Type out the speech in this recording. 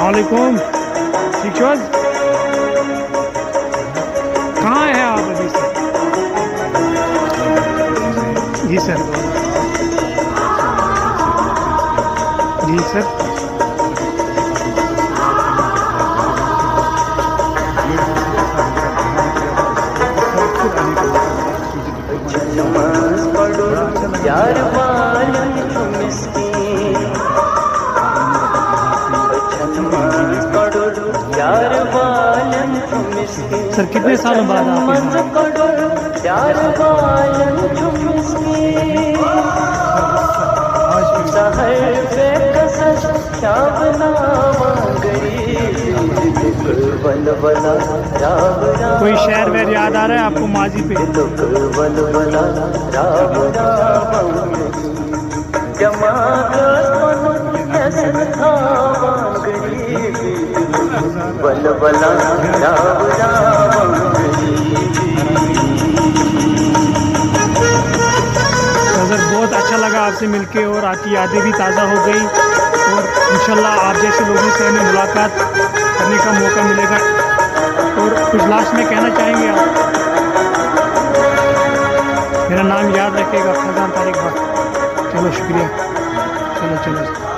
वालेकुम, ठीक हो? कहाँ हैं आप अभी सर? जी सर, जी सर। सर कितने सालों बाद आप कोई शहर वहर याद आ रहा है आपको माजी पे? सर बहुत अच्छा लगा आपसे मिलके और आपकी यादें भी ताज़ा हो गई और इंशाल्लाह आप जैसे लोगों से हमें मुलाकात करने का मौका मिलेगा। और कुछ लास्ट में कहना चाहेंगे आप? मेरा नाम याद रखिएगा, फैज़ान तारिक भाई। चलो शुक्रिया, चलो चलो।